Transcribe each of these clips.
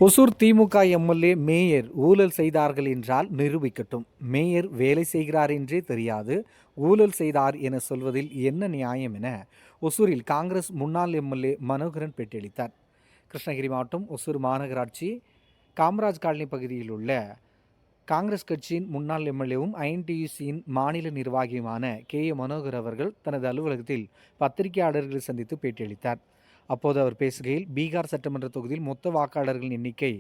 ஒசூர் திமுக MLA mayor ஊழல் செய்தார்கள் என்றால் நிரூபிக்கட்டும். மேயர் வேலை செய்கிறார் என்றே தெரியாது, ஊழல் செய்தார் என சொல்வதில் என்ன நியாயம் என ஒசூரில் காங்கிரஸ் முன்னாள் எம்எல்ஏ மனோகரன் பேட்டியளித்தார். கிருஷ்ணகிரி மாவட்டம் ஒசூர் மாநகராட்சி காமராஜ் காலனி பகுதியில் உள்ள காங்கிரஸ் கட்சியின் முன்னாள் எம்எல்ஏவும் ஐஎன்டியூசியின் மாநில நிர்வாகியுமான கே.ஏ. மனோகர் அவர்கள் தனது அலுவலகத்தில் பத்திரிகையாளர்களை சந்தித்து பேட்டியளித்தார். அப்போது அவர் பேசுகையில், பீகார் சட்டமன்ற தொகுதியில் மொத்த வாக்காளர்களின் எண்ணிக்கை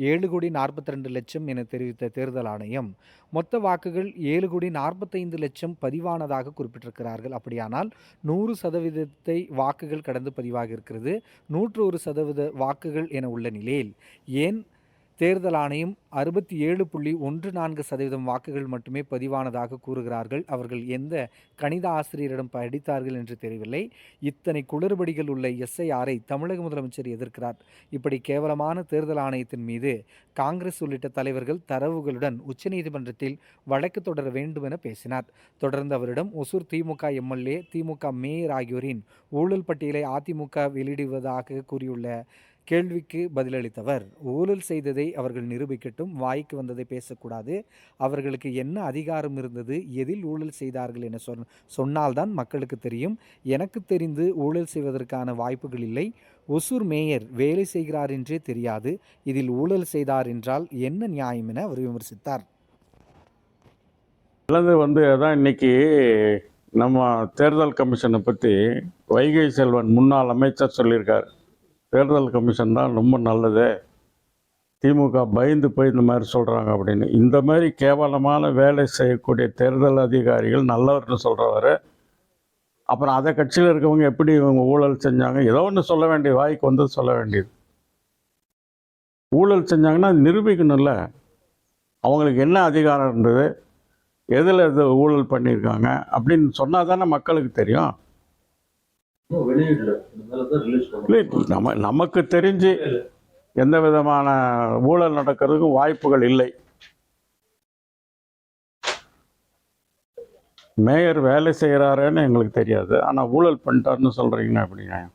7,42,00,000 என தெரிவித்த தேர்தல் ஆணையம், மொத்த வாக்குகள் 7,45,00,000 பதிவானதாக குறிப்பிட்டிருக்கிறார்கள். அப்படியானால் 100% வாக்குகள் கடந்து பதிவாகி இருக்கிறது. 101% வாக்குகள் என உள்ள நிலையில் ஏன் தேர்தல் ஆணையம் 67.14% வாக்குகள் மட்டுமே பதிவானதாக கூறுகிறார்கள்? அவர்கள் எந்த கணித ஆசிரியரிடம் படித்தார்கள் என்று தெரியவில்லை. இத்தனை குளறுபடிகள் உள்ள எஸ்ஐஆரை தமிழக முதலமைச்சர் எதிர்க்கிறார். இப்படி கேவலமான தேர்தல் ஆணையத்தின் மீது காங்கிரஸ் உள்ளிட்ட தலைவர்கள் தரவுகளுடன் உச்சநீதிமன்றத்தில் வழக்கு தொடர வேண்டும் என பேசினார். தொடர்ந்து அவரிடம் ஒசூர் திமுக எம்எல்ஏ, திமுக மேயர் ஆகியோரின் ஊழல் பட்டியலை அதிமுக வெளியிடுவதாக கூறியுள்ள கேள்விக்கு பதிலளித்தவர், ஊழல் செய்ததை அவர்கள் நிரூபிக்கட்டும், வாய்க்கு வந்ததை பேசக்கூடாது. அவர்களுக்கு என்ன அதிகாரம் இருந்தது, எதில் ஊழல் செய்தார்கள் என சொன்னால்தான் மக்களுக்கு தெரியும். எனக்கு தெரிந்து ஊழல் செய்வதற்கான வாய்ப்புகள் இல்லை. ஒசூர் மேயர் வேலை செய்கிறார் என்றே தெரியாது, இதில் ஊழல் செய்தார் என்றால் என்ன நியாயம் என அவர் விமர்சித்தார். அதான் இன்னைக்கு நம்ம தேர்தல் கமிஷனை பற்றி வைகை செல்வன் முன்னாள் அமைச்சர் சொல்லியிருக்கார். தேர்தல் கமிஷன் தான் ரொம்ப நல்லது, திமுக பயந்து போய் இந்த மாதிரி சொல்கிறாங்க அப்படின்னு. இந்த மாதிரி கேவலமான வேலை செய்யக்கூடிய தேர்தல் அதிகாரிகள் நல்லவர்னு சொல்கிறவர், அப்புறம் அதை கட்சியில் இருக்கவங்க எப்படி இவங்க ஊழல் செஞ்சாங்க, ஏதோ ஒன்று சொல்ல வேண்டிய, வாய்க்கு வந்து சொல்ல வேண்டியது. ஊழல் செஞ்சாங்கன்னா நிரூபிக்கணும்ல, அவங்களுக்கு என்ன அதிகாரம் இருந்தது, எதில் எது ஊழல் பண்ணியிருக்காங்க அப்படின்னு சொன்னால் தானே மக்களுக்கு தெரியும். நமக்கு தெரிஞ்சு எந்த விதமான ஊழல் நடக்கிறதுக்கும் வாய்ப்புகள் இல்லை. மேயர் வேலை செய்கிறாருன்னு எங்களுக்கு தெரியாது, ஆனால் ஊழல் பண்ணிட்டாருன்னு சொல்கிறீங்கன்னா எப்படி நியாயம்?